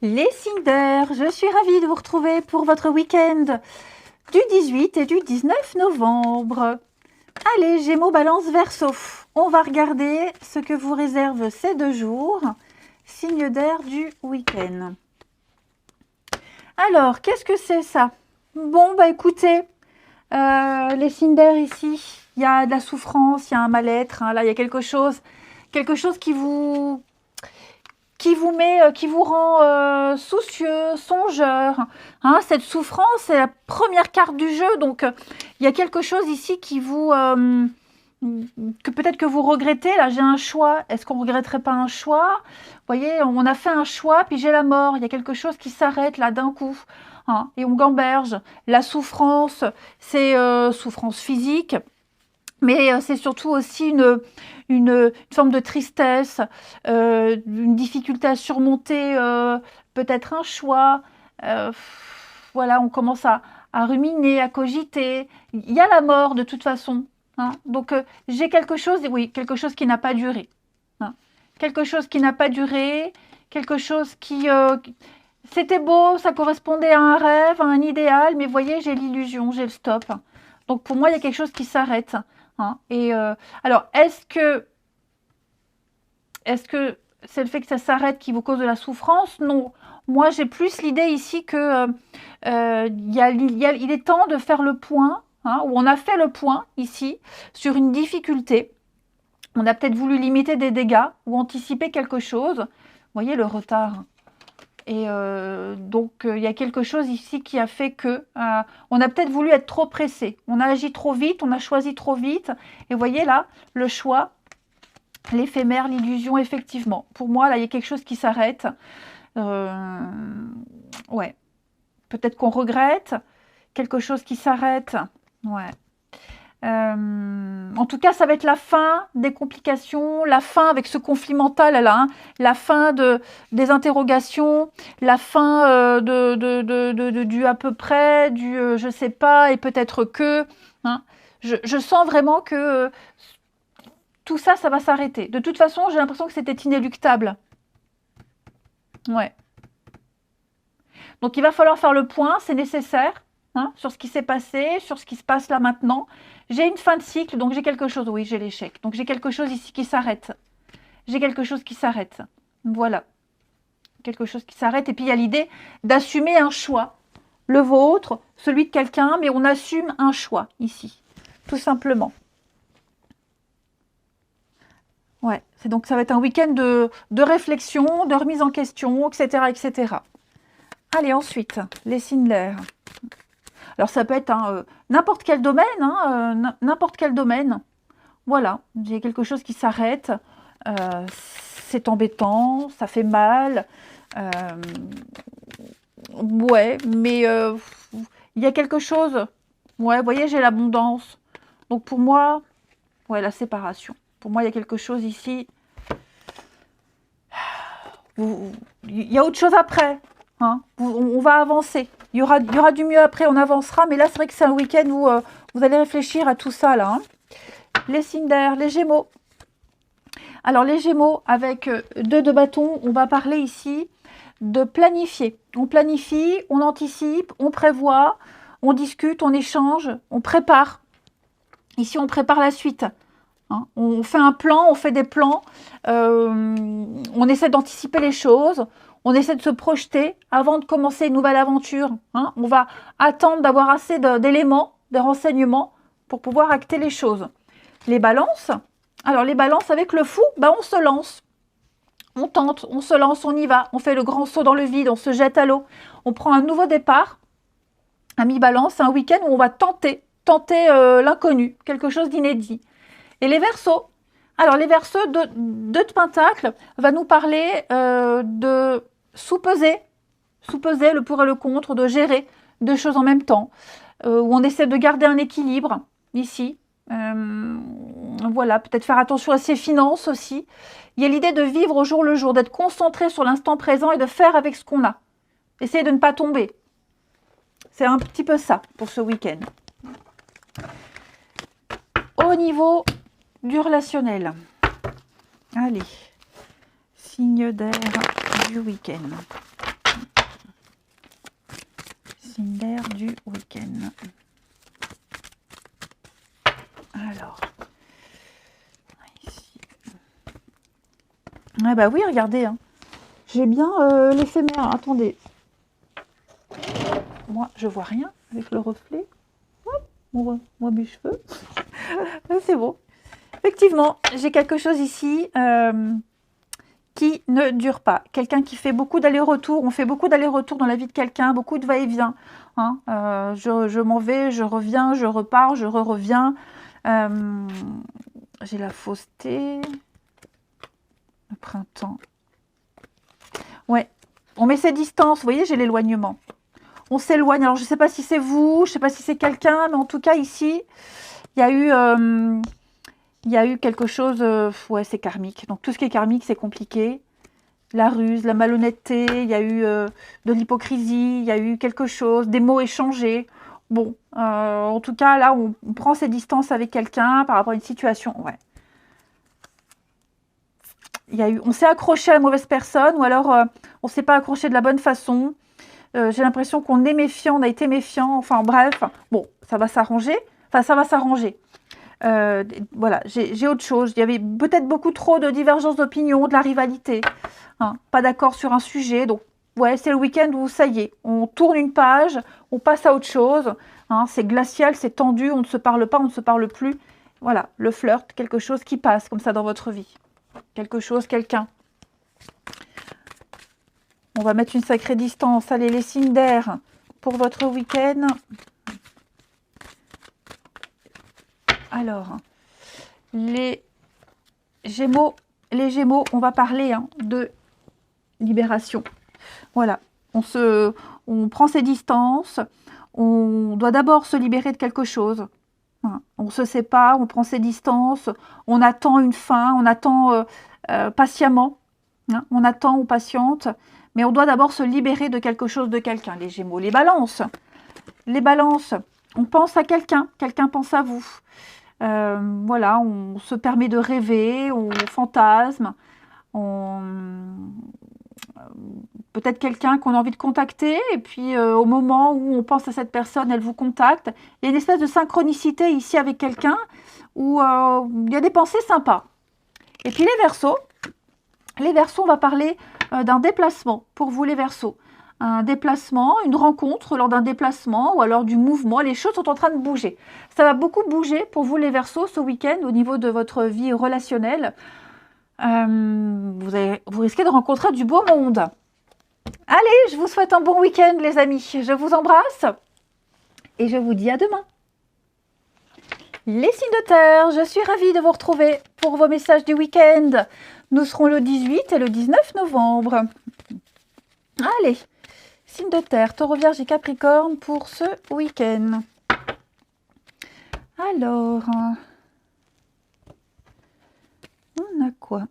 Les signes d'air, je suis ravie de vous retrouver pour votre week-end du 18 et du 19 novembre. Allez, Gémeaux, Balance, Verseau. On va regarder ce que vous réserve ces 2 jours. Signe d'air du week-end. Alors, qu'est-ce que c'est ça? Bon, bah écoutez, les signes d'air ici, il y a de la souffrance, il y a un mal-être. Hein, là, il y a quelque chose qui vous rend soucieux, songeur. Hein, cette souffrance, c'est la première carte du jeu. Donc, il y a quelque chose ici que peut-être que vous regrettez. Là, j'ai un choix. Est-ce qu'on ne regretterait pas un choix? Vous voyez, on a fait un choix, puis j'ai la mort. Il y a quelque chose qui s'arrête là d'un coup. Hein, et on gamberge. La souffrance, c'est souffrance physique. Mais c'est surtout aussi une forme de tristesse, une difficulté à surmonter, peut-être un choix. Voilà, on commence à ruminer, à cogiter. Il y a la mort de toute façon. Hein. Donc j'ai quelque chose, oui, quelque chose qui n'a pas duré. Hein. Quelque chose qui n'a pas duré, quelque chose qui... c'était beau, ça correspondait à un rêve, à un idéal, mais vous voyez, j'ai l'illusion, j'ai le stop. Donc pour moi, il y a quelque chose qui s'arrête. Hein. Et alors, est-ce que c'est le fait que ça s'arrête qui vous cause de la souffrance? Non. Moi, j'ai plus l'idée ici que il est temps de faire le point, hein, ou on a fait le point ici sur une difficulté. On a peut-être voulu limiter des dégâts ou anticiper quelque chose. Vous voyez le retard. Et donc, il y a quelque chose ici qui a fait que on a peut-être voulu être trop pressé. On a agi trop vite, on a choisi trop vite. Et vous voyez là, le choix, l'éphémère, l'illusion, effectivement. Pour moi, là, il y a quelque chose qui s'arrête. Ouais. Peut-être qu'on regrette. Quelque chose qui s'arrête. Ouais. En tout cas, ça va être la fin des complications, la fin avec ce conflit mental là, hein, la fin des interrogations, la fin du à peu près, du je sais pas et peut-être que. Hein. Je sens vraiment que tout ça, ça va s'arrêter. De toute façon, j'ai l'impression que c'était inéluctable. Ouais. Donc il va falloir faire le point, c'est nécessaire. Hein, sur ce qui s'est passé, sur ce qui se passe là maintenant. J'ai une fin de cycle, donc j'ai quelque chose, oui, j'ai l'échec. Donc j'ai quelque chose ici qui s'arrête. J'ai quelque chose qui s'arrête. Voilà. Quelque chose qui s'arrête. Et puis il y a l'idée d'assumer un choix. Le vôtre, celui de quelqu'un, mais on assume un choix ici. Tout simplement. Ouais, c'est donc ça va être un week-end de réflexion, de remise en question, etc., etc. Allez, ensuite, les signes d'air. Alors, ça peut être n'importe quel domaine, hein, n'importe quel domaine. Voilà, j'ai quelque chose qui s'arrête. C'est embêtant, ça fait mal. Ouais, mais il y a quelque chose. Ouais, vous voyez, j'ai l'abondance. Donc, pour moi, ouais, la séparation. Pour moi, il y a quelque chose ici. Il y a autre chose après. Hein. On va avancer. Il y aura du mieux après, on avancera. Mais là, c'est vrai que c'est un week-end où vous allez réfléchir à tout ça, là. Hein. Les signes d'air, les Gémeaux. Alors, les Gémeaux, avec 2 de bâton, on va parler ici de planifier. On planifie, on anticipe, on prévoit, on discute, on échange, on prépare. Ici, on prépare la suite. Hein. On fait un plan, on fait des plans. On essaie d'anticiper les choses. On essaie de se projeter avant de commencer une nouvelle aventure. Hein. On va attendre d'avoir assez d'éléments, de renseignements pour pouvoir acter les choses. Les balances. Alors les balances avec le fou, bah on se lance. On tente, on se lance, on y va. On fait le grand saut dans le vide, on se jette à l'eau. On prend un nouveau départ. Un mi-balance, c'est un week-end où on va tenter l'inconnu, quelque chose d'inédit. Et les Verseaux. Alors les Verseaux, 2 de Pentacle, va nous parler de sous-peser le pour et le contre, de gérer 2 choses en même temps, où on essaie de garder un équilibre ici. Voilà, peut-être faire attention à ses finances aussi. Il y a l'idée de vivre au jour le jour, d'être concentré sur l'instant présent et de faire avec ce qu'on a. Essayer de ne pas tomber. C'est un petit peu ça pour ce week-end. Au niveau du relationnel. Allez, signe d'air du week-end. signes d'air du week-end. Alors, ici. Ah bah oui, regardez, hein. J'ai bien l'éphémère. Attendez. Moi, je vois rien avec le reflet. Hop, moi mes cheveux. C'est bon. Effectivement, j'ai quelque chose ici qui ne dure pas. Quelqu'un qui fait beaucoup d'allers-retours. On fait beaucoup d'allers-retours dans la vie de quelqu'un, beaucoup de va-et-vient. Hein. Je m'en vais, je reviens, je repars, je reviens. J'ai la fausseté. Le printemps. Ouais, on met ses distances. Vous voyez, j'ai l'éloignement. On s'éloigne. Alors, je ne sais pas si c'est vous, je ne sais pas si c'est quelqu'un, mais en tout cas, ici, il y a eu quelque chose, ouais, c'est karmique. Donc, tout ce qui est karmique, c'est compliqué. La ruse, la malhonnêteté, il y a eu de l'hypocrisie, il y a eu quelque chose, des mots échangés. Bon, en tout cas, là, on prend ses distances avec quelqu'un par rapport à une situation. Ouais. On s'est accroché à la mauvaise personne ou alors on ne s'est pas accroché de la bonne façon. J'ai l'impression qu'on est méfiant, on a été méfiant. Enfin, bref, bon, ça va s'arranger. Enfin, ça va s'arranger. Voilà, j'ai autre chose. Il y avait peut-être beaucoup trop de divergences d'opinion, de la rivalité. Hein, pas d'accord sur un sujet. Donc, ouais, c'est le week-end où ça y est, on tourne une page, on passe à autre chose. Hein, c'est glacial, c'est tendu, on ne se parle pas, on ne se parle plus. Voilà, le flirt, quelque chose qui passe comme ça dans votre vie. Quelque chose, quelqu'un. On va mettre une sacrée distance. Allez, les signes d'air pour votre week-end. Alors, les Gémeaux, on va parler de libération. Voilà, on prend ses distances. On doit d'abord se libérer de quelque chose. On se sépare, on prend ses distances. On attend une fin, on attend patiemment. On attend, on patiente. Mais on doit d'abord se libérer de quelque chose, de quelqu'un. Les Gémeaux, les balances, on pense à quelqu'un, quelqu'un pense à vous. Voilà, on se permet de rêver, on fantasme, peut-être quelqu'un qu'on a envie de contacter, et puis au moment où on pense à cette personne, elle vous contacte. Il y a une espèce de synchronicité ici avec quelqu'un, où il y a des pensées sympas. Et puis les Verseaux, on va parler d'un déplacement pour vous les Verseaux. Un déplacement, une rencontre lors d'un déplacement ou alors du mouvement. Les choses sont en train de bouger. Ça va beaucoup bouger pour vous les Verseaux ce week-end au niveau de votre vie relationnelle. Vous risquez de rencontrer du beau monde. Allez, je vous souhaite un bon week-end les amis. Je vous embrasse et je vous dis à demain. Les signes de terre, je suis ravie de vous retrouver pour vos messages du week-end. Nous serons le 18 et le 19 novembre. Allez, signes de terre, Taureau, Vierge et Capricorne pour ce week-end. Alors, on a quoi?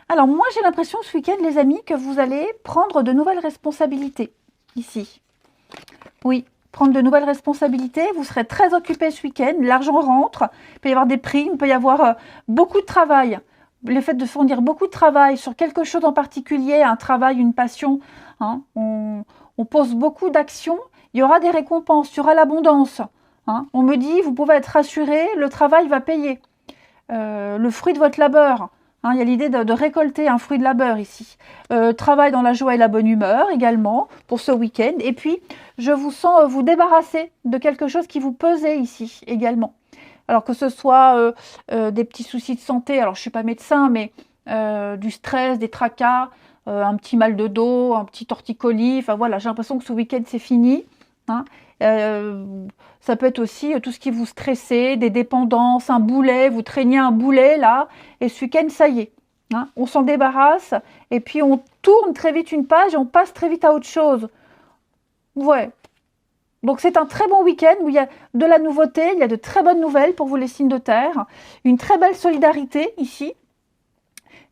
Alors, moi, j'ai l'impression ce week-end, les amis, que vous allez prendre de nouvelles responsabilités ici. Oui, prendre de nouvelles responsabilités. Vous serez très occupé ce week-end. L'argent rentre. Il peut y avoir des primes. Il peut y avoir beaucoup de travail. Le fait de fournir beaucoup de travail sur quelque chose en particulier, un travail, une passion, hein, on pose beaucoup d'actions. Il y aura des récompenses. Il y aura l'abondance. Hein. On me dit, vous pouvez être rassuré, le travail va payer. Le fruit de votre labeur. Hein, il y a l'idée de récolter un fruit de labeur ici. Travail dans la joie et la bonne humeur également pour ce week-end. Et puis, je vous sens vous débarrasser de quelque chose qui vous pesait ici également. Alors que ce soit des petits soucis de santé, alors je ne suis pas médecin, mais du stress, des tracas, un petit mal de dos, un petit torticolis. Enfin voilà, j'ai l'impression que ce week-end c'est fini. Hein. Ça peut être aussi tout ce qui vous stressait, des dépendances, un boulet, vous traîniez un boulet là, et ce week-end, ça y est. Hein, on s'en débarrasse, et puis on tourne très vite une page, et on passe très vite à autre chose. Ouais. Donc c'est un très bon week-end où il y a de la nouveauté, il y a de très bonnes nouvelles pour vous les signes de terre. Une très belle solidarité ici.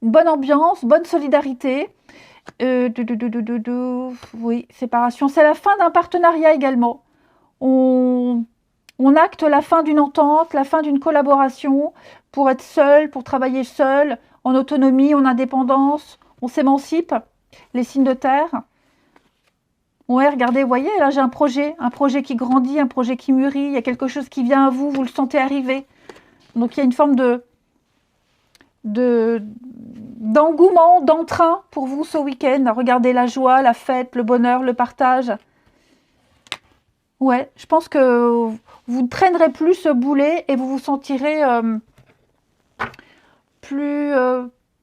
Une bonne ambiance, bonne solidarité. Oui, séparation. C'est la fin d'un partenariat également. On acte la fin d'une entente, la fin d'une collaboration pour être seul, pour travailler seul, en autonomie, en indépendance. On s'émancipe, les signes de terre. Ouais, regardez, vous voyez, là j'ai un projet qui grandit, un projet qui mûrit, il y a quelque chose qui vient à vous, vous le sentez arriver. Donc il y a une forme d'engouement, d'entrain pour vous ce week-end. Regardez la joie, la fête, le bonheur, le partage. Ouais, je pense que vous ne traînerez plus ce boulet et vous vous sentirez plus,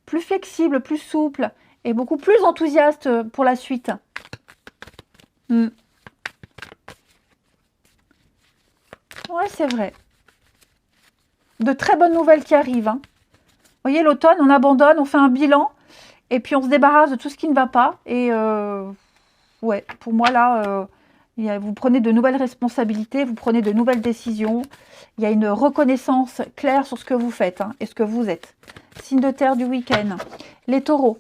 plus flexible, plus souple et beaucoup plus enthousiaste pour la suite. Mm. Ouais, c'est vrai. De très bonnes nouvelles qui arrivent. Hein. Vous voyez, l'automne, on abandonne, on fait un bilan et puis on se débarrasse de tout ce qui ne va pas. Et ouais, pour moi, là, vous prenez de nouvelles responsabilités, vous prenez de nouvelles décisions. Il y a une reconnaissance claire sur ce que vous faites hein, et ce que vous êtes. Signe de terre du week-end. Les taureaux.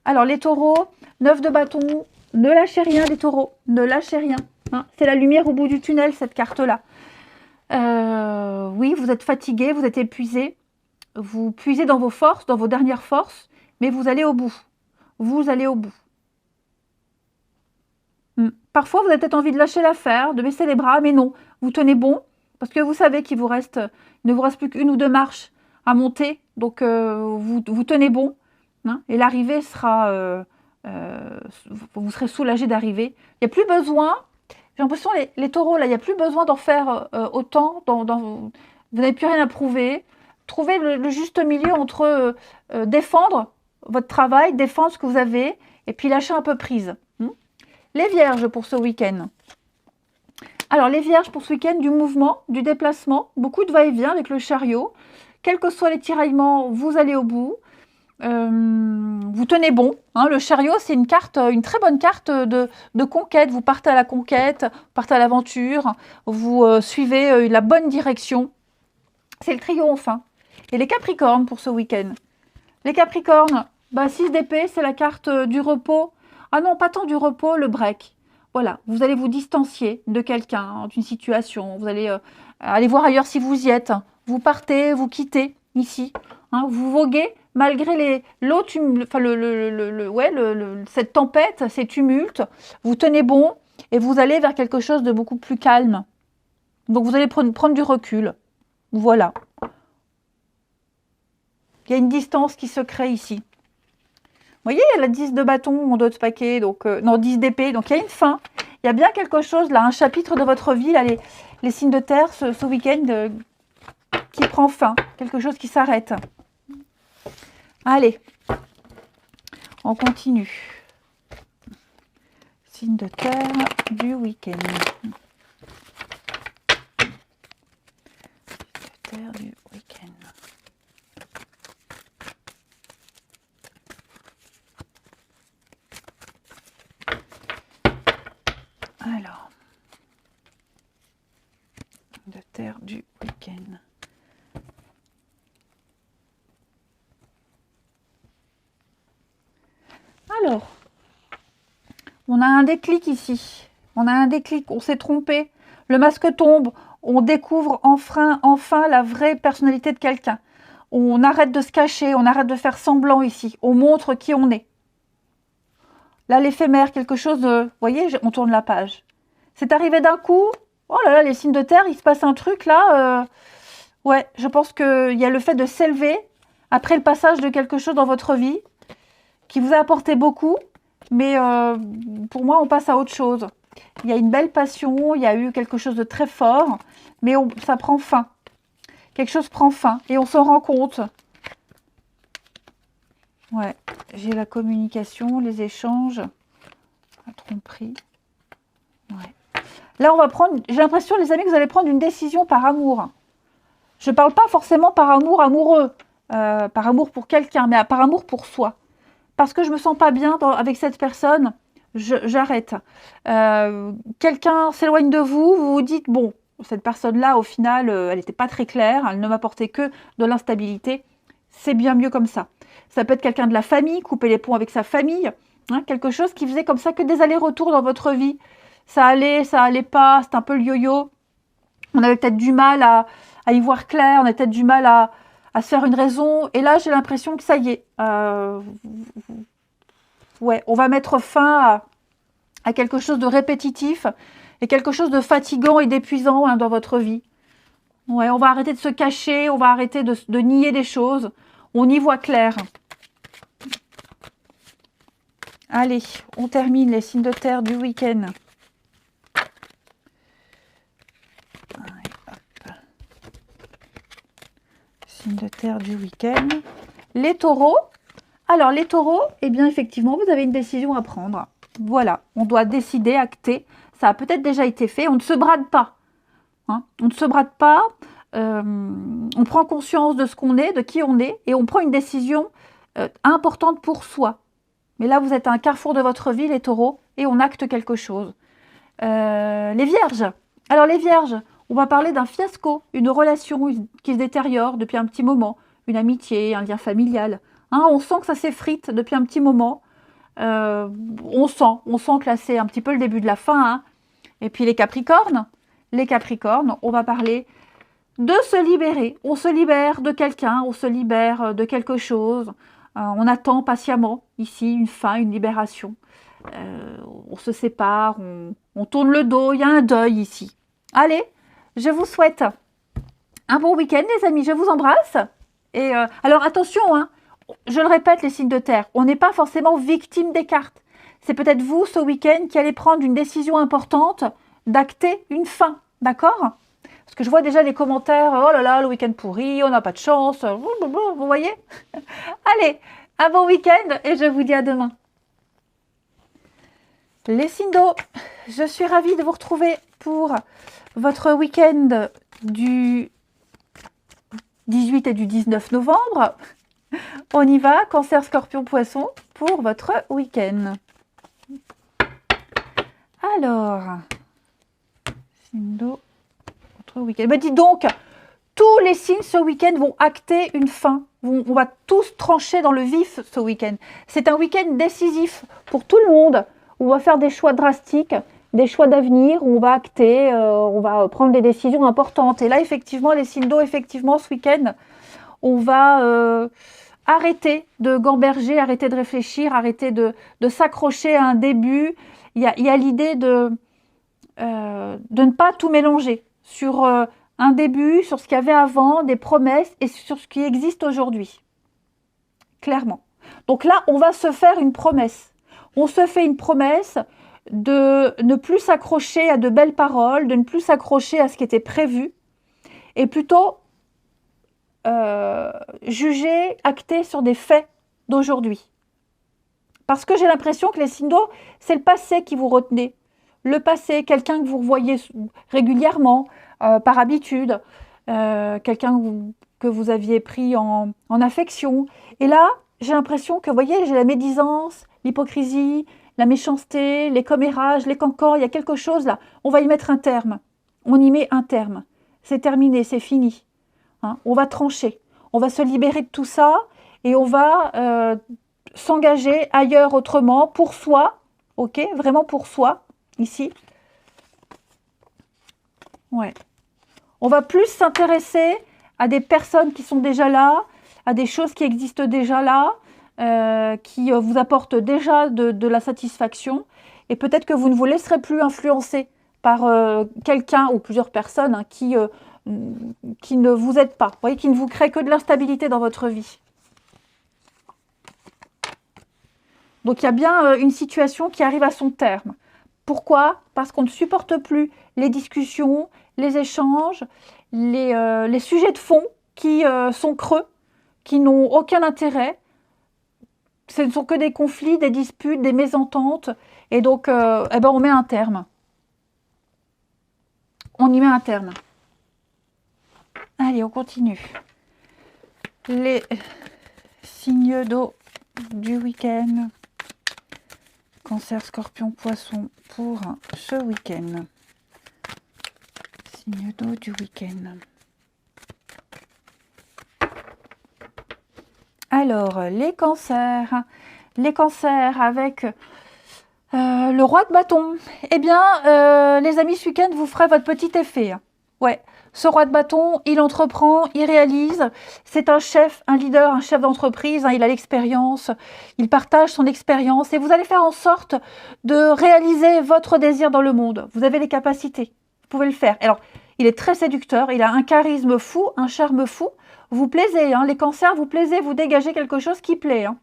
Alors, les taureaux, 9 de bâton, ne lâchez rien, les taureaux. Ne lâchez rien. Hein. C'est la lumière au bout du tunnel, cette carte-là. Oui, vous êtes fatigué, vous êtes épuisé. Vous puisez dans vos forces, dans vos dernières forces, mais vous allez au bout. Vous allez au bout. Parfois, vous avez peut-être envie de lâcher l'affaire, de baisser les bras, mais non. Vous tenez bon, parce que vous savez qu'il il ne vous reste plus qu'une ou deux marches à monter. Donc, vous tenez bon. Hein, et l'arrivée sera... vous serez soulagé d'arriver. Il n'y a plus besoin... J'ai l'impression, les taureaux, là, il n'y a plus besoin d'en faire autant. Vous n'avez plus rien à prouver. Trouvez le juste milieu entre défendre votre travail, défendre ce que vous avez, et puis lâcher un peu prise. Les vierges pour ce week-end. Alors, les vierges pour ce week-end, du mouvement, du déplacement, beaucoup de va-et-vient avec le chariot. Quels que soient les tiraillements, vous allez au bout. Vous tenez bon. Hein, le chariot, c'est une très bonne carte de conquête. Vous partez à la conquête, vous partez à l'aventure, vous suivez la bonne direction. C'est le triomphe. Hein. Et les capricornes pour ce week-end. Les capricornes, 6 d'épée, c'est la carte du repos. Ah non, pas tant du repos, le break. Voilà, vous allez vous distancier de quelqu'un, d'une situation. Vous allez aller voir ailleurs si vous y êtes. Vous partez, vous quittez ici. Hein, vous voguez malgré cette tempête, ces tumultes. Vous tenez bon et vous allez vers quelque chose de beaucoup plus calme. Donc vous allez prendre du recul. Voilà. Il y a une distance qui se crée ici. Vous voyez, il y a la 10 de bâton en d'autres paquets, donc non, 10 d'épée, donc il y a une fin. Il y a bien quelque chose, là, un chapitre de votre vie, là, les signes de terre, ce week-end, qui prend fin, quelque chose qui s'arrête. Allez, on continue. Signe de terre du week-end. Signe de terre du week-end. Alors, de terre du week-end. Alors, on a un déclic ici. On a un déclic, on s'est trompé. Le masque tombe, on découvre enfin la vraie personnalité de quelqu'un. On arrête de se cacher, on arrête de faire semblant ici. On montre qui on est. Là, l'éphémère, quelque chose de... Vous voyez, on tourne la page. C'est arrivé d'un coup. Oh là là, les signes de terre, il se passe un truc là. Ouais, je pense qu'il y a le fait de s'élever après le passage de quelque chose dans votre vie qui vous a apporté beaucoup. Mais pour moi, on passe à autre chose. Il y a une belle passion, il y a eu quelque chose de très fort, mais ça prend fin. Quelque chose prend fin et on s'en rend compte. Ouais, j'ai la communication, les échanges, la tromperie. Ouais. Là, on va prendre, j'ai l'impression, les amis, que vous allez prendre une décision par amour. Je ne parle pas forcément par amour amoureux, par amour pour quelqu'un, mais par amour pour soi. Parce que je ne me sens pas bien avec cette personne, j'arrête. Quelqu'un s'éloigne de vous, vous vous dites, bon, cette personne-là, au final, elle n'était pas très claire, elle ne m'apportait que de l'instabilité. C'est bien mieux comme ça. Ça peut être quelqu'un de la famille, couper les ponts avec sa famille, hein, quelque chose qui faisait comme ça que des allers-retours dans votre vie. Ça allait pas, c'est un peu le yo-yo. On avait peut-être du mal à y voir clair, on avait peut-être du mal à se faire une raison. Et là, j'ai l'impression que ça y est. Ouais, on va mettre fin à quelque chose de répétitif et quelque chose de fatigant et d'épuisant hein, dans votre vie. Ouais, on va arrêter de se cacher, on va arrêter de nier des choses. On y voit clair. Allez, on termine les signes de terre du week-end. Signes de terre du week-end. Les taureaux. Alors, les taureaux, eh bien, effectivement, vous avez une décision à prendre. Voilà, on doit décider, acter. Ça a peut-être déjà été fait. On ne se brade pas. Hein, on ne se brade pas. On prend conscience de ce qu'on est, de qui on est, et on prend une décision importante pour soi. Mais là, vous êtes à un carrefour de votre vie, les taureaux, et on acte quelque chose. Les vierges. Alors, les vierges, on va parler d'un fiasco, une relation qui se détériore depuis un petit moment, une amitié, un lien familial. Hein, on sent que ça s'effrite depuis un petit moment. On sent que là, c'est un petit peu le début de la fin. Hein. Et puis, les capricornes, on va parler de se libérer. On se libère de quelqu'un, on se libère de quelque chose. On attend patiemment ici une fin, une libération. On se sépare, on tourne le dos, il y a un deuil ici. Allez, je vous souhaite un bon week-end les amis, je vous embrasse. Et alors attention, hein, je le répète les signes de terre, on n'est pas forcément victime des cartes. C'est peut-être vous ce week-end qui allez prendre une décision importante d'acter une fin, d'accord ? Parce que je vois déjà les commentaires, oh là là, le week-end pourri, on n'a pas de chance, vous voyez ? Allez, un bon week-end et je vous dis à demain. Les signes d'eau, je suis ravie de vous retrouver pour votre week-end du 18 et du 19 novembre. On y va, Cancer, Scorpion, Poisson, pour votre week-end. Alors, signes d'eau, votre week-end. Ben dis donc, tous les signes ce week-end vont acter une fin. On va tous trancher dans le vif ce week-end. C'est un week-end décisif pour tout le monde. On va faire des choix drastiques, des choix d'avenir, on va acter, on va prendre des décisions importantes. Et là, effectivement, les signes d'eau, effectivement, ce week-end, on va arrêter de gamberger, arrêter de réfléchir, arrêter de s'accrocher à un début. Il y a l'idée de ne pas tout mélanger sur un début, sur ce qu'il y avait avant, des promesses et sur ce qui existe aujourd'hui. Clairement. Donc là, on va se faire une promesse. On se fait une promesse de ne plus s'accrocher à de belles paroles, de ne plus s'accrocher à ce qui était prévu, et plutôt juger, acter sur des faits d'aujourd'hui. Parce que j'ai l'impression que les signes d'eau, c'est le passé qui vous retenez. Le passé, quelqu'un que vous revoyez régulièrement, par habitude, quelqu'un que vous aviez pris en affection. Et là, j'ai l'impression que, vous voyez, j'ai la médisance, l'hypocrisie, la méchanceté, les commérages, les cancans, il y a quelque chose là. On va y mettre un terme. On y met un terme. C'est terminé, c'est fini. Hein, on va trancher. On va se libérer de tout ça et on va s'engager ailleurs autrement, pour soi. Ok, vraiment pour soi, ici. Ouais. On va plus s'intéresser à des personnes qui sont déjà là, à des choses qui existent déjà là, qui vous apportent déjà de la satisfaction. Et peut-être que vous ne vous laisserez plus influencer par quelqu'un ou plusieurs personnes hein, qui ne vous aident pas, vous voyez, qui ne vous créent que de l'instabilité dans votre vie. Donc il y a bien une situation qui arrive à son terme. Pourquoi ? Parce qu'on ne supporte plus les discussions, les échanges, les sujets de fond qui sont creux, qui n'ont aucun intérêt. Ce ne sont que des conflits, des disputes, des mésententes. Et donc, on met un terme. On y met un terme. Allez, on continue. Les signes d'eau du week-end. Cancer, Scorpion, Poisson pour ce week-end. Signe d'eau du week-end. Alors, les cancers avec le roi de bâton. Eh bien, les amis, ce week-end, vous ferez votre petit effet. Ouais, Ce roi de bâton, il entreprend, il réalise. C'est un chef, un leader, un chef d'entreprise. Hein, il a l'expérience, il partage son expérience. Et vous allez faire en sorte de réaliser votre désir dans le monde. Vous avez les capacités, vous pouvez le faire. Alors, il est très séducteur, il a un charisme fou, un charme fou. Vous plaisez, hein, les cancers, vous plaisez, vous dégagez quelque chose qui plaît. Hein.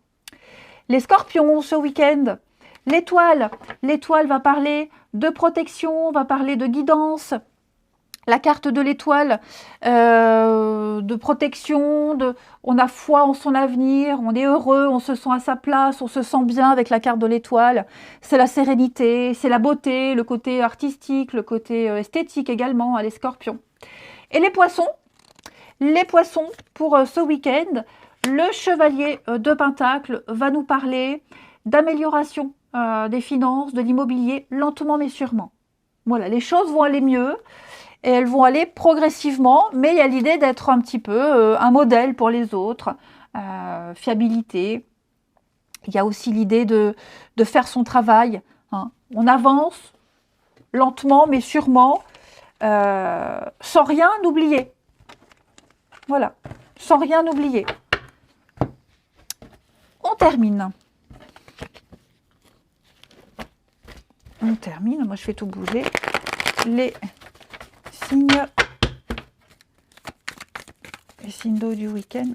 Les scorpions, ce week-end, l'étoile va parler de protection, va parler de guidance. La carte de l'étoile, de protection, on a foi en son avenir, on est heureux, on se sent à sa place, on se sent bien avec la carte de l'étoile. C'est la sérénité, c'est la beauté, le côté artistique, le côté esthétique également, les scorpions. Et les poissons, pour ce week-end, le chevalier de Pentacle va nous parler d'amélioration des finances, de l'immobilier, lentement mais sûrement. Voilà, les choses vont aller mieux. Et elles vont aller progressivement, mais il y a l'idée d'être un petit peu un modèle pour les autres, fiabilité. Il y a aussi l'idée de faire son travail. Hein. On avance lentement, mais sûrement, sans rien oublier. Voilà, sans rien oublier. On termine. Moi je fais tout bouger. Les signes d'eau du week-end.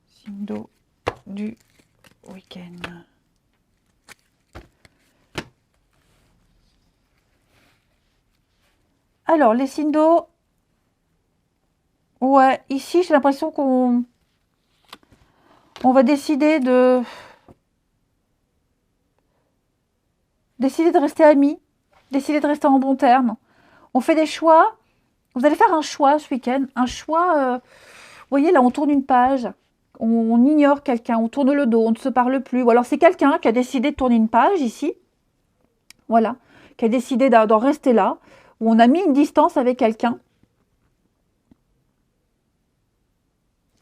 Signes d'eau du week-end. Alors, les signes d'eau. Ouais, ici j'ai l'impression qu'on va décider de rester amis, décider de rester en bon terme. On fait des choix. Vous allez faire un choix ce week-end. Un choix, vous voyez, là, on tourne une page. On ignore quelqu'un, on tourne le dos, on ne se parle plus. Ou alors, c'est quelqu'un qui a décidé de tourner une page ici. Voilà. Qui a décidé d'en rester là. Où on a mis une distance avec quelqu'un.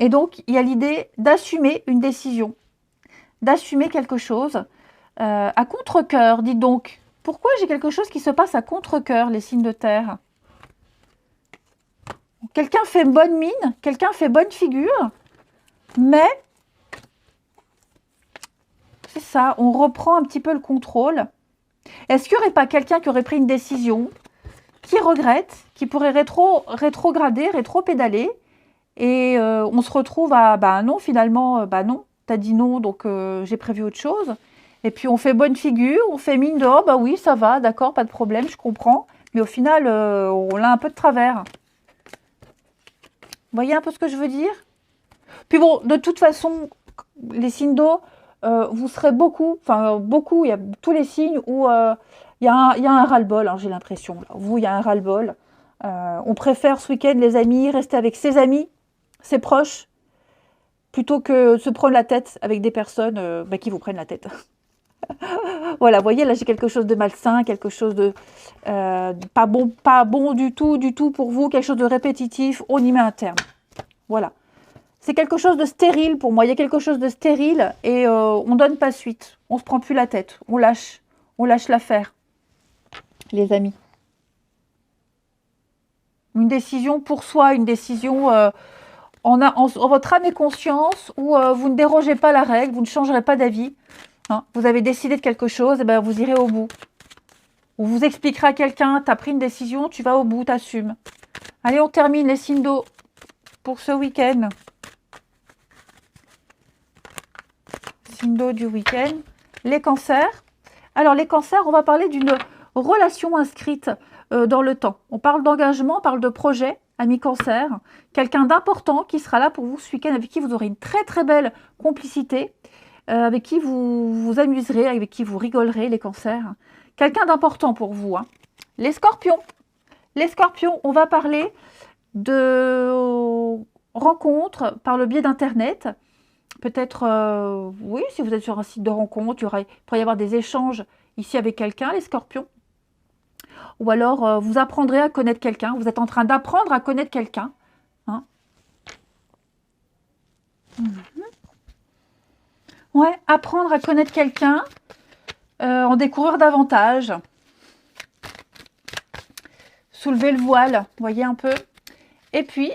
Et donc, il y a l'idée d'assumer une décision. D'assumer quelque chose. À contre-cœur, dites donc. Pourquoi j'ai quelque chose qui se passe à contre-cœur, les signes de terre? Quelqu'un fait bonne mine, quelqu'un fait bonne figure, mais c'est ça, on reprend un petit peu le contrôle. Est-ce qu'il n'y aurait pas quelqu'un qui aurait pris une décision, qui regrette, qui pourrait rétrograder, rétro-pédaler, et on se retrouve à, bah non, finalement, bah non, t'as dit non, donc j'ai prévu autre chose. Et puis on fait bonne figure, on fait mine de, oh bah oui, ça va, d'accord, pas de problème, je comprends. Mais au final, on l'a un peu de travers. Vous voyez un peu ce que je veux dire? Puis bon, de toute façon, les signes d'eau, vous serez beaucoup, il y a tous les signes où il y a un ras-le-bol, hein, j'ai l'impression. Vous, il y a un ras-le-bol. On préfère ce week-end, les amis, rester avec ses amis, ses proches, plutôt que se prendre la tête avec des personnes qui vous prennent la tête. Voilà, vous voyez, là j'ai quelque chose de malsain, quelque chose de pas bon du tout pour vous, quelque chose de répétitif, on y met un terme. Voilà. C'est quelque chose de stérile pour moi, il y a quelque chose de stérile et on donne pas suite, on se prend plus la tête, on lâche l'affaire, les amis. Une décision pour soi, une décision en votre âme et conscience où vous ne dérogez pas la règle, vous ne changerez pas d'avis. Hein, vous avez décidé de quelque chose, et ben vous irez au bout. On vous expliquera à quelqu'un, tu as pris une décision, tu vas au bout, tu assumes. Allez, on termine les signes d'eau pour ce week-end. Signes d'eau du week-end. Les cancers. Alors, les cancers, on va parler d'une relation inscrite dans le temps. On parle d'engagement, on parle de projet, ami cancer. Quelqu'un d'important qui sera là pour vous ce week-end, avec qui vous aurez une très très belle complicité. Avec qui vous vous amuserez, avec qui vous rigolerez, les cancers. Quelqu'un d'important pour vous. Hein. Les scorpions. Les scorpions, on va parler de rencontres par le biais d'Internet. Peut-être, oui, si vous êtes sur un site de rencontre, il pourrait y avoir des échanges ici avec quelqu'un, les scorpions. Ou alors, vous apprendrez à connaître quelqu'un. Vous êtes en train d'apprendre à connaître quelqu'un. Hein. Ouais, apprendre à connaître quelqu'un, en découvrir davantage. Soulever le voile, vous voyez un peu. Et puis,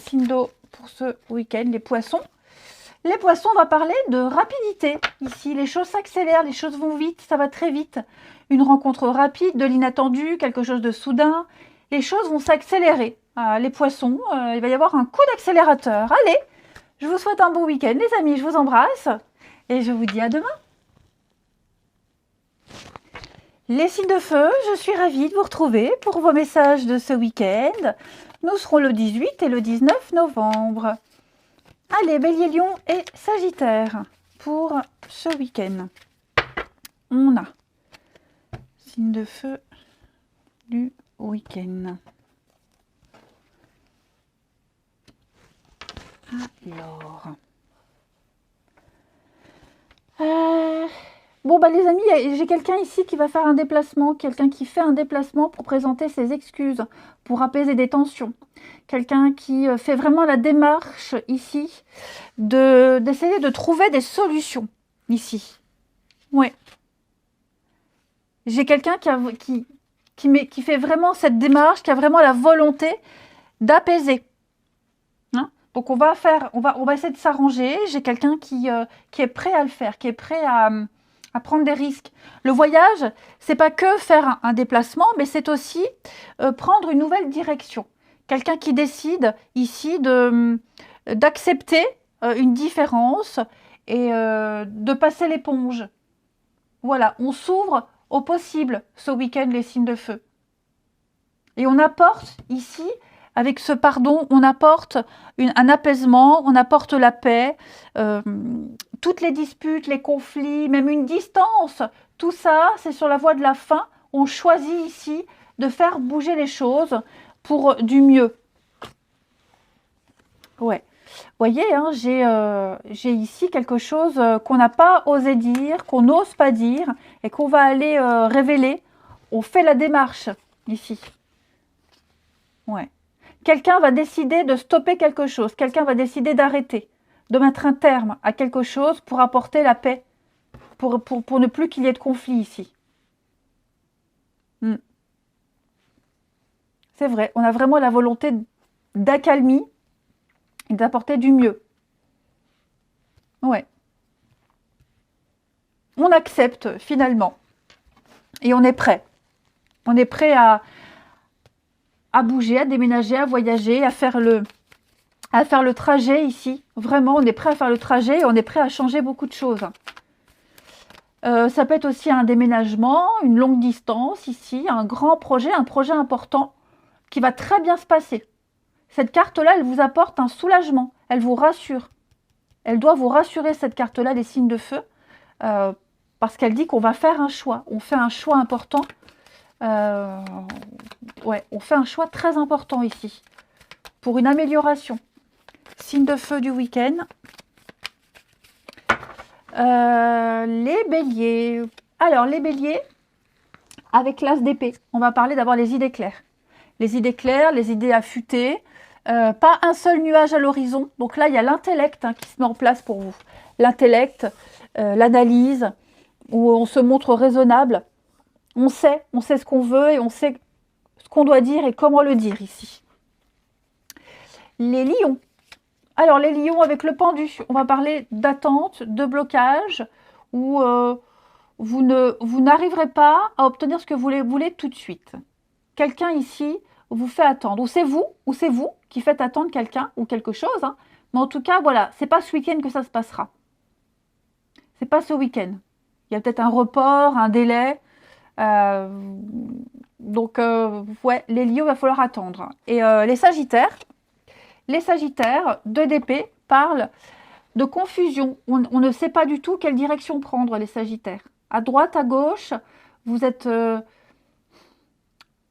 signe d'eau pour ce week-end, les poissons. Les poissons, on va parler de rapidité. Ici, les choses s'accélèrent, les choses vont vite, ça va très vite. Une rencontre rapide, de l'inattendu, quelque chose de soudain. Les choses vont s'accélérer. Les poissons, il va y avoir un coup d'accélérateur. Allez, je vous souhaite un bon week-end, les amis. Je vous embrasse et je vous dis à demain. Les signes de feu, je suis ravie de vous retrouver pour vos messages de ce week-end. Nous serons le 18 et le 19 novembre. Allez, Bélier, Lion et Sagittaire pour ce week-end. On a signe de feu du week-end. Alors... Bon, bah les amis, j'ai quelqu'un ici qui va faire un déplacement, quelqu'un qui fait un déplacement pour présenter ses excuses, pour apaiser des tensions. Quelqu'un qui fait vraiment la démarche ici d'essayer de trouver des solutions ici. Ouais. J'ai quelqu'un qui fait vraiment cette démarche, qui a vraiment la volonté d'apaiser. Hein? Donc on va essayer de s'arranger. J'ai quelqu'un qui est prêt à le faire, qui est prêt à prendre des risques. Le voyage, c'est pas que faire un déplacement, mais c'est aussi prendre une nouvelle direction. Quelqu'un qui décide ici d'accepter une différence et de passer l'éponge. Voilà, on s'ouvre au possible ce week-end, les signes de feu. Et on apporte ici, avec ce pardon, on apporte un apaisement, on apporte la paix, toutes les disputes, les conflits, même une distance, tout ça, c'est sur la voie de la fin. On choisit ici de faire bouger les choses pour du mieux. Ouais. Vous voyez, hein, j'ai ici quelque chose qu'on n'a pas osé dire, qu'on n'ose pas dire et qu'on va aller révéler. On fait la démarche ici. Ouais. Quelqu'un va décider de stopper quelque chose. Quelqu'un va décider d'arrêter, de mettre un terme à quelque chose pour apporter la paix, pour ne plus qu'il y ait de conflit ici. C'est vrai, on a vraiment la volonté d'accalmie et d'apporter du mieux. Ouais. On accepte finalement. Et on est prêt. On est prêt à bouger, à déménager, à voyager, à faire le trajet ici. Vraiment, on est prêt à faire le trajet et on est prêt à changer beaucoup de choses. Ça peut être aussi un déménagement, une longue distance ici, un grand projet, un projet important qui va très bien se passer. Cette carte-là, elle vous apporte un soulagement, elle vous rassure. Elle doit vous rassurer, cette carte-là, les signes de feu, parce qu'elle dit qu'on va faire un choix. On fait un choix important. Ouais, on fait un choix très important ici, pour une amélioration. Signe de feu du week-end. Les béliers. Alors, les béliers, avec l'as d'épée, on va parler d'avoir les idées claires. Les idées claires, les idées affûtées. Pas un seul nuage à l'horizon. Donc là, il y a l'intellect qui se met en place pour vous. L'intellect, l'analyse, où on se montre raisonnable. On sait ce qu'on veut et on sait ce qu'on doit dire et comment le dire ici. Les lions. Alors, les lions avec le pendu, on va parler d'attente, de blocage, où vous n'arriverez pas à obtenir ce que vous voulez tout de suite. Quelqu'un ici vous fait attendre. Ou c'est vous qui faites attendre quelqu'un ou quelque chose. Hein. Mais en tout cas, voilà, c'est pas ce week-end que ça se passera. C'est pas ce week-end. Il y a peut-être un report, un délai. Donc, ouais, les lions, il va falloir attendre. Et les sagittaires, deux d'épée, parlent de confusion. On ne sait pas du tout quelle direction prendre, les sagittaires. À droite, à gauche, vous êtes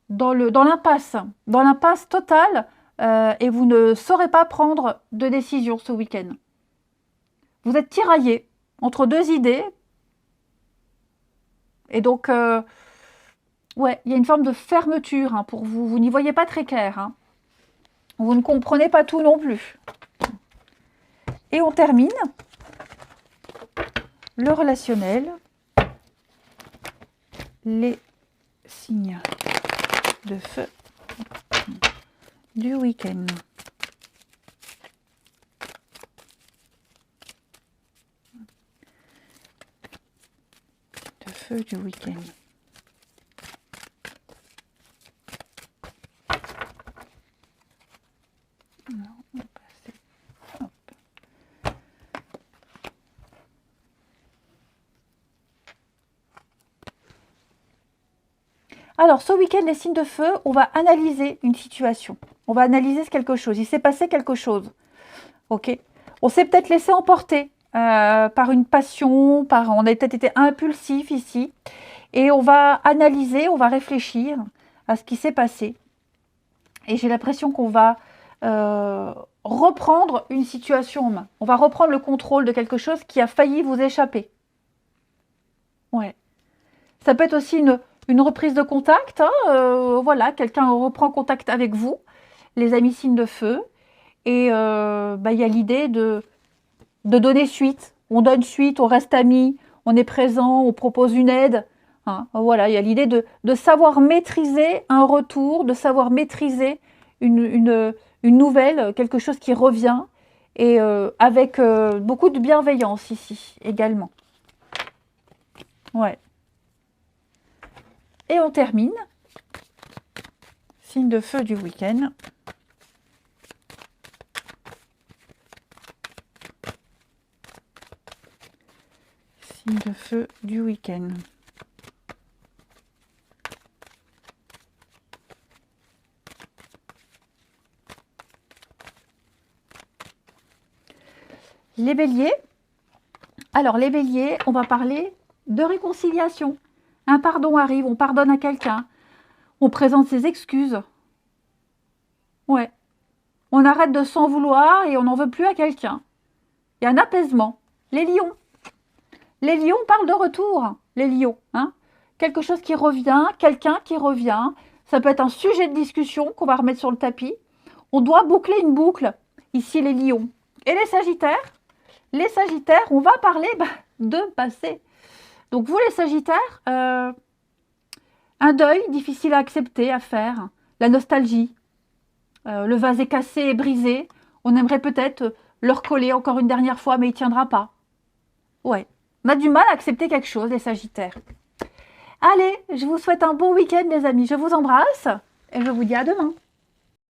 dans l'impasse totale et vous ne saurez pas prendre de décision ce week-end. Vous êtes tiraillé entre deux idées. Et donc, ouais, il y a une forme de fermeture pour vous. Vous n'y voyez pas très clair. Hein. Vous ne comprenez pas tout non plus. Et on termine le relationnel, les signes de feu du week-end. De feu du week-end. Alors, ce week-end, les signes de feu, on va analyser une situation. On va analyser quelque chose. Il s'est passé quelque chose. Ok. On s'est peut-être laissé emporter par une passion, on a peut-être été impulsif ici. Et on va analyser, on va réfléchir à ce qui s'est passé. Et j'ai l'impression qu'on va reprendre une situation en main. On va reprendre le contrôle de quelque chose qui a failli vous échapper. Ouais. Ça peut être aussi une reprise de contact. Hein, voilà, quelqu'un reprend contact avec vous, les amis signes de feu. Et il y a l'idée de donner suite. On donne suite, on reste amis, on est présent, on propose une aide. Hein, voilà, il y a l'idée de savoir maîtriser un retour, de savoir maîtriser une nouvelle, quelque chose qui revient. Et avec beaucoup de bienveillance ici également. Ouais. Et on termine. Signe de feu du week-end. Signe de feu du week-end. Les béliers. Alors les béliers, on va parler de réconciliation. Un pardon arrive, on pardonne à quelqu'un. On présente ses excuses. Ouais. On arrête de s'en vouloir et on n'en veut plus à quelqu'un. Il y a un apaisement. Les lions. Les lions parlent de retour. Les lions. Hein. Quelque chose qui revient, quelqu'un qui revient. Ça peut être un sujet de discussion qu'on va remettre sur le tapis. On doit boucler une boucle. Ici, les lions. Et les sagittaires. Les sagittaires, on va parler de passé. Donc vous, les sagittaires, un deuil difficile à accepter, à faire. La nostalgie. Le vase est cassé et brisé. On aimerait peut-être le recoller encore une dernière fois, mais il ne tiendra pas. Ouais. On a du mal à accepter quelque chose, les sagittaires. Allez, je vous souhaite un bon week-end, les amis. Je vous embrasse et je vous dis à demain.